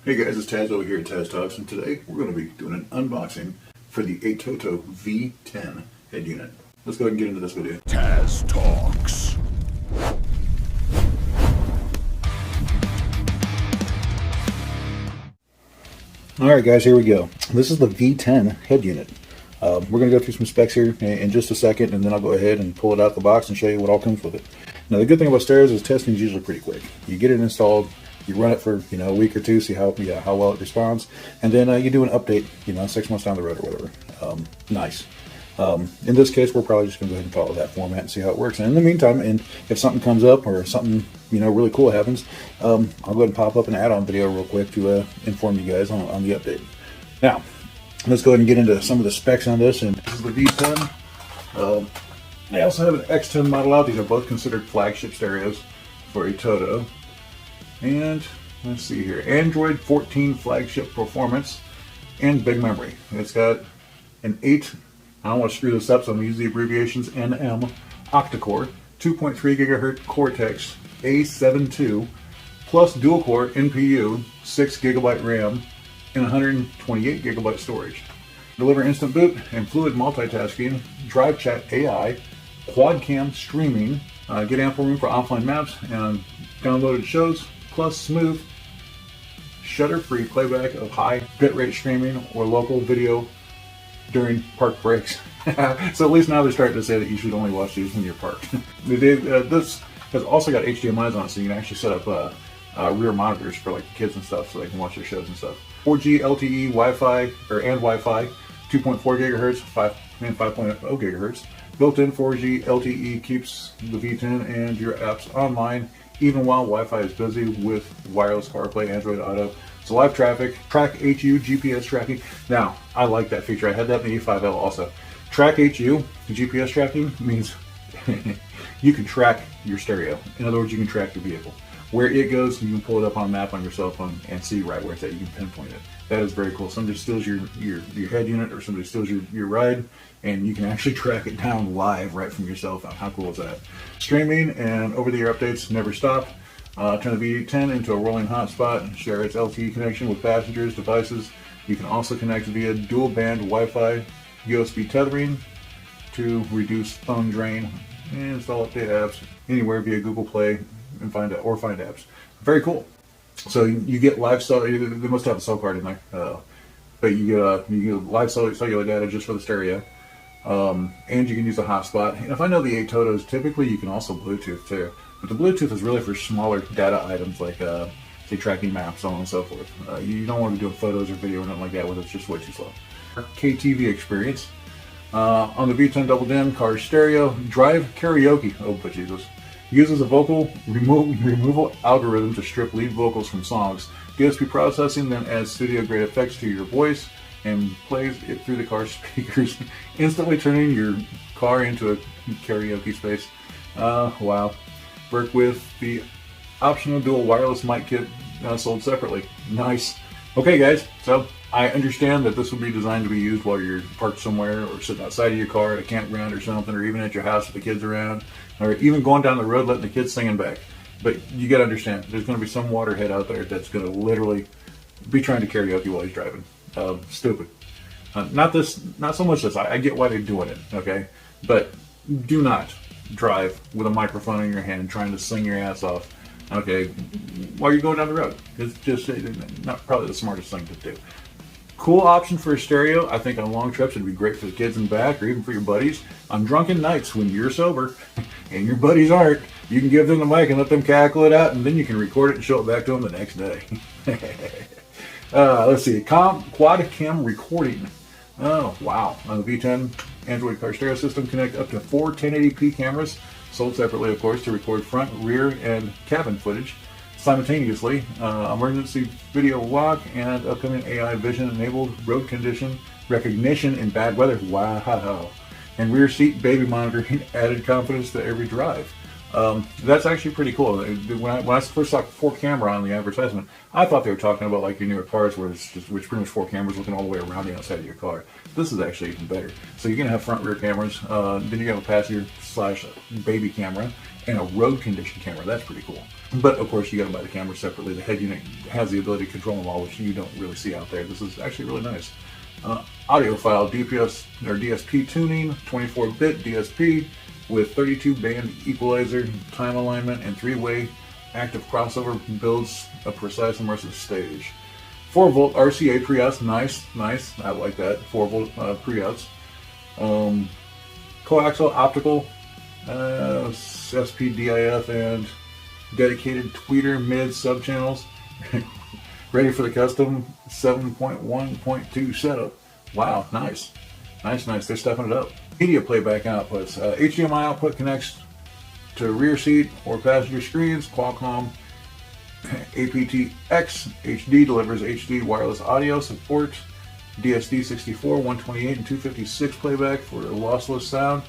Hey guys, it's Taz over here at Taz Talks, and today we're going to be doing an unboxing for the Atoto V10 head unit. Let's go ahead and get into this video. Taz Talks. Alright guys, here we go. This is the V10 head unit. We're going to go through some specs here in just a second, and then I'll go ahead and pull it out the box and show you what all comes with it. Now the good thing about stereos is testing is usually pretty quick. You get it installed, you run it for a week or two, see how well it responds, and then you do an update 6 months down the road or whatever. Nice. In this case, we're probably just going to go ahead and follow that format and see how it works. And in the meantime, and if something comes up or something really cool happens, I'll go ahead and pop up an add-on video real quick to inform you guys on the update. Now, let's go ahead and get into some of the specs on this. And this is the V10. I also have an X10 model out. These are both considered flagship stereos for Atoto. And let's see here, Android 14 flagship performance and big memory. It's got an 8, I don't want to screw this up, so I'm going to use the abbreviations, NM octa-core, 2.3 gigahertz Cortex A72 plus dual core NPU, 6 gigabyte RAM, and 128 gigabyte storage. Deliver instant boot and fluid multitasking, drive chat AI, quad cam streaming, get ample room for offline maps and downloaded shows, plus smooth, shutter-free playback of high bitrate streaming or local video during park breaks. So at least now they're starting to say that you should only watch these when you're parked. This has also got HDMI's on it, so you can actually set up rear monitors for like kids and stuff, so they can watch their shows and stuff. 4G LTE Wi-Fi and Wi-Fi, 2.4 gigahertz, 5.0 gigahertz. Built-in 4G LTE keeps the V10 and your apps online even while Wi-Fi is busy with wireless CarPlay, Android Auto. So live traffic, track HU, GPS tracking. Now, I like that feature. I had that in the E5L also. Track HU, GPS tracking, means you can track your stereo. In other words, you can track your vehicle. Where it goes, you can pull it up on a map on your cell phone and see right where it's at. You can pinpoint it. That is very cool. Somebody steals your head unit or somebody steals your ride, and you can actually track it down live right from your cell phone. How cool is that? Streaming and over-the-air updates never stop. Turn the V10 into a rolling hotspot. Share its LTE connection with passengers' devices. You can also connect via dual-band Wi-Fi USB tethering to reduce phone drain and install update apps anywhere via Google Play and find apps. Very cool. So you get live cellular. They must have a cell card in there, but you get live cellular data just for the stereo, and you can use a hotspot. And if I know the Atotos, typically you can also Bluetooth too. But the Bluetooth is really for smaller data items like say tracking maps, so on and so forth. You don't want to be doing photos or video or nothing like that with it. It's just way too slow. KTV experience on the V10 Double DIN car stereo. Drive Karaoke. Oh, but Jesus. Uses a vocal removal algorithm to strip lead vocals from songs. DSP processing then adds studio-grade effects to your voice and plays it through the car speakers, instantly turning your car into a karaoke space. Wow. Work with the optional dual wireless mic kit sold separately. Nice. Okay, guys, so I understand that this would be designed to be used while you're parked somewhere or sitting outside of your car at a campground or something, or even at your house with the kids around, or even going down the road letting the kids singing back. But you got to understand, there's going to be some waterhead out there that's going to literally be trying to karaoke while he's driving. Stupid. Not so much this. I get why they're doing it, okay? But do not drive with a microphone in your hand trying to sing your ass off, okay, while you're going down the road. It's just not probably the smartest thing to do. Cool option for a stereo. I think on long trips it'd be great for the kids in the back or even for your buddies. On drunken nights when you're sober and your buddies aren't, you can give them the mic and let them cackle it out, and then you can record it and show it back to them the next day. Let's see, quad cam recording. Oh, wow. On the V10 Android car stereo system, connect up to 4 1080p cameras, sold separately, of course, to record front, rear, and cabin footage simultaneously. Emergency video walk and upcoming AI vision-enabled road condition recognition in bad weather. Wow. And rear seat baby monitoring added confidence to every drive. That's actually pretty cool. When I first saw 4-camera on the advertisement, I thought they were talking about like your newer cars where it's just which pretty much 4 cameras looking all the way around the outside of your car. This is actually even better. So you're gonna have front rear cameras, then you have a passenger slash baby camera and a road condition camera. That's pretty cool. But of course you gotta buy the camera separately. The head unit has the ability to control them all, which you don't really see out there. This is actually really nice. Audiophile DPS or DSP tuning, 24-bit DSP with 32-band equalizer, time alignment, and 3-way active crossover builds a precise immersive stage. 4-volt RCA pre-outs, nice, I like that. 4-volt pre-outs. Coaxial optical, SPDIF, and dedicated tweeter mid subchannels. Ready for the custom 7.1.2 setup. Wow, nice. They're stepping it up. Media playback outputs. HDMI output connects to rear seat or passenger screens. Qualcomm aptX HD delivers HD wireless audio support. DSD64, 128, and 256 playback for lossless sound.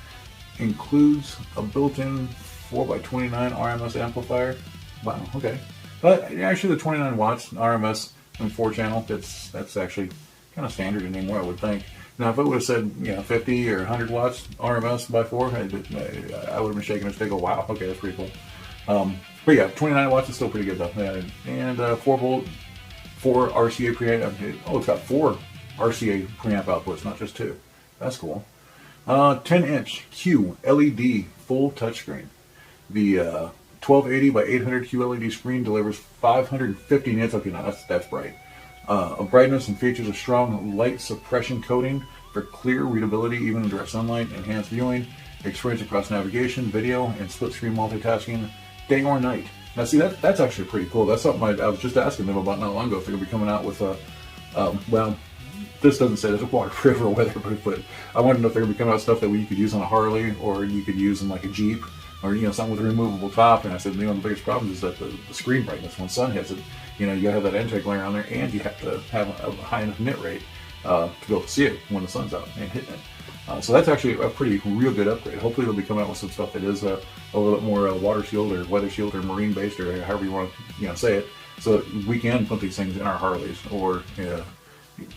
Includes a built-in 4x29 RMS amplifier. Wow, okay. But actually the 29 watts RMS and 4-channel, that's actually kind of standard anymore, I would think. Now, if it would have said, 50 or 100 watts RMS by 4, I would have been shaking his head. Go, wow, okay, that's pretty cool. But yeah, 29 watts is still pretty good though. And 4-volt, 4 RCA preamp. Oh, it's got 4 RCA preamp outputs, not just 2. That's cool. 10-inch Q LED full touchscreen. The 1280 by 800 QLED screen delivers 550 nits. Okay, now that's bright. A brightness and features a strong light suppression coating for clear readability even in direct sunlight, enhanced viewing, experience across navigation, video, and split screen multitasking, day or night. Now see, that's actually pretty cool. That's something I was just asking them about not long ago if they're going to be coming out with well, this doesn't say there's a waterproof or weatherproof, but I wanted to know if they're going to be coming out with stuff that you could use on a Harley or you could use in like a Jeep or something with a removable top. And I said, the biggest problem is that the screen brightness when sun hits it, you got to have that intake layer on there, and you have to have a high enough nit rate to be able to see it when the sun's out and hitting it. So that's actually a real good upgrade. Hopefully they'll be coming out with some stuff that is a little bit more water shield or weather shield or marine based or however you want to say it, so that we can put these things in our Harleys or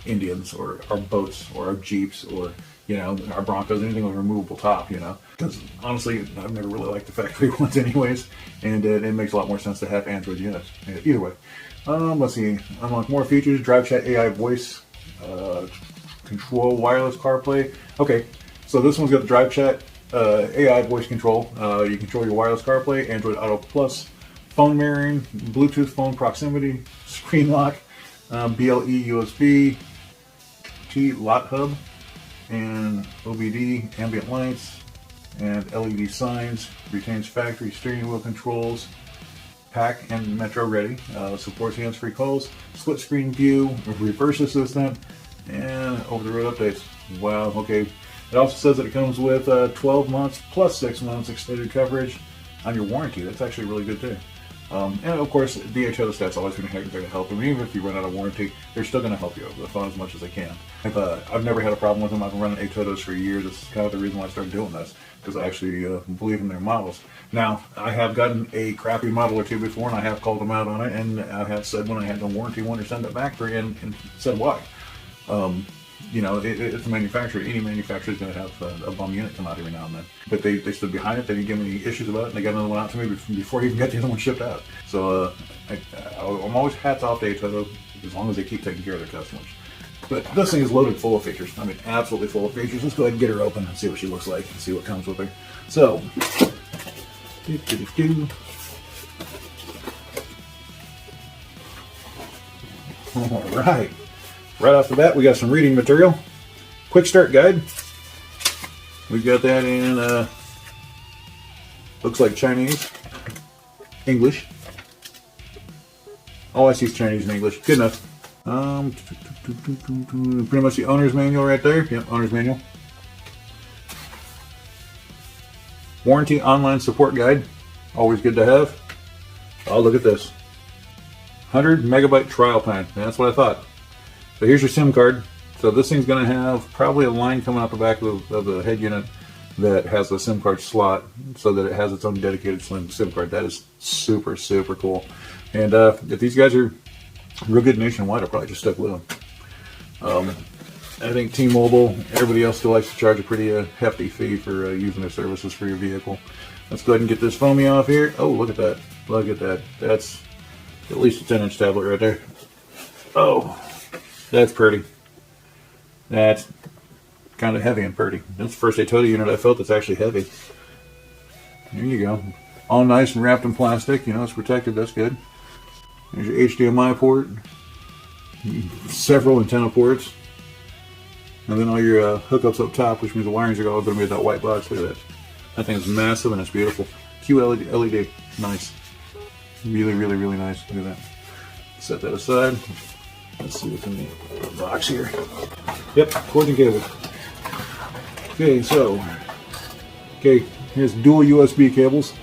Indians or our boats or our Jeeps or our Broncos, anything with a removable top, because honestly I've never really liked the factory ones anyways, and it makes a lot more sense to have Android units. Either way, let's see, unlock more features. Drive chat AI voice control, wireless CarPlay. Okay, so this one's got the drive chat AI voice control. You control your wireless CarPlay, Android Auto Plus, phone mirroring, Bluetooth phone proximity, screen lock, BLE USB T lot hub, and OBD ambient lights and LED signs. Retains factory steering wheel controls, pack and metro ready. Supports hands-free calls, split screen view, reverse assistant, and over-the-road updates. Wow, okay. It also says that it comes with 12 months plus 6 months extended coverage on your warranty. That's actually really good too. And of course, DHL Stat's always going to help them. Even if you run out of warranty, they're still going to help you over the phone as much as they can. I've never had a problem with them. I've been running Atotos for years. It's kind of the reason why I started doing this, because I actually believe in their models. Now, I have gotten a crappy model or two before, and I have called them out on it, and I have said when I had no warranty one or send it back for you, and said why. It's a manufacturer. Any manufacturer is going to have a bum unit come out every now and then. But they stood behind it. They didn't give me any issues about it, and they got another one out to me before I even got the other one shipped out. So I'm always hats off to Atoto as long as they keep taking care of their customers. But this thing is loaded full of features. I mean, absolutely full of features. Let's go ahead and get her open and see what she looks like and see what comes with her. So, all right. Right off the bat, we got some reading material. Quick start guide. We've got that in, looks like Chinese, English. All I see is Chinese and English. Good enough. Pretty much the owner's manual right there. Yep, owner's manual. Warranty online support guide. Always good to have. Oh, look at this. 100 megabyte trial plan. That's what I thought. So here's your SIM card. So this thing's going to have probably a line coming out the back of the head unit that has a SIM card slot so that it has its own dedicated slim SIM card. That is super, super cool. And if these guys are real good nationwide, I'll probably just stick with them. I think T-Mobile, everybody else still likes to charge a pretty hefty fee for using their services for your vehicle. Let's go ahead and get this foamy off here. Oh, look at that. Look at that. That's at least a 10-inch tablet right there. Oh, that's pretty. That's kind of heavy and pretty. That's the first Atoto unit I felt that's actually heavy. There you go. All nice and wrapped in plastic. You know, it's protected. That's good. There's your HDMI port. Several antenna ports. And then all your hookups up top, which means the wirings are all going to be in that white box. Look at that. That thing is massive and it's beautiful. QLED LED. Nice. Really, really, really nice. Look at that. Set that aside. Let's see what's in the box here. Yep, cords and cables. Okay, so, here's dual USB cables.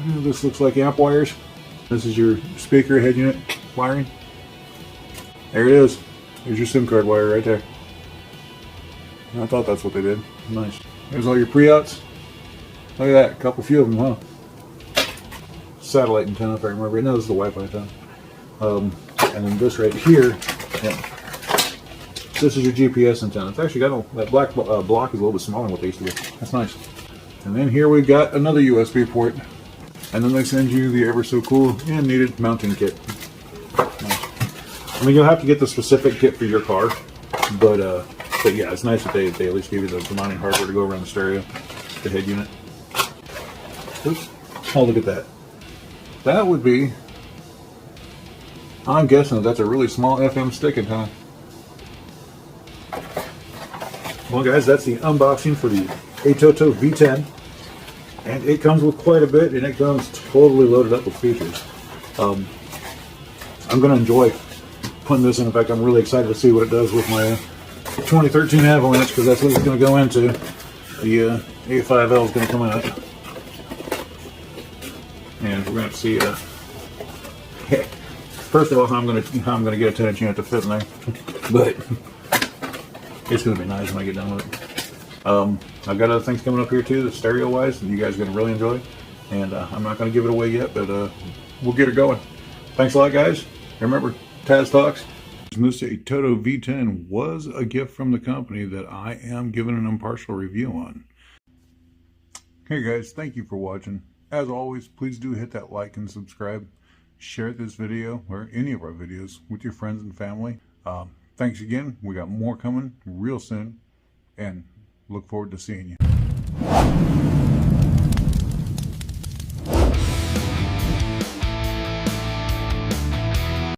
This looks like amp wires. This is your speaker head unit wiring. There it is. There's your SIM card wire right there. I thought that's what they did. Nice. There's all your pre-outs. Look at that, a couple few of them, huh? Satellite antenna, if I remember. No, this is the Wi-Fi antenna. And then this right here, yeah. This is your GPS antenna. It's actually got that black block is a little bit smaller than what they used to be. That's nice. And then here we've got another USB port. And then they send you the ever so cool and needed mounting kit. Nice. I mean, you'll have to get the specific kit for your car, but yeah, it's nice that they at least give you the mounting hardware to go around the stereo, the head unit. Oops. Oh, look at that. That would be, I'm guessing that's a really small FM stick antenna. Well, guys, that's the unboxing for the Atoto V10. And it comes with quite a bit, and it comes totally loaded up with features. I'm going to enjoy putting this in. In fact, I'm really excited to see what it does with my 2013 Avalanche, because that's what it's going to go into. The A5L is going to come out. And we're going to see, first of all, how I'm going to get a 10-inch unit to fit in there. But it's going to be nice when I get done with it. I've got other things coming up here too, the stereo wise, that you guys are going to really enjoy. And I'm not going to give it away yet, but we'll get it going. Thanks a lot, guys. Remember, Taz Talks. This Atoto V10 was a gift from the company that I am giving an impartial review on. Hey guys, thank you for watching. As always, please do hit that like and subscribe. Share this video or any of our videos with your friends and family. Thanks again. We got more coming real soon, and look forward to seeing you.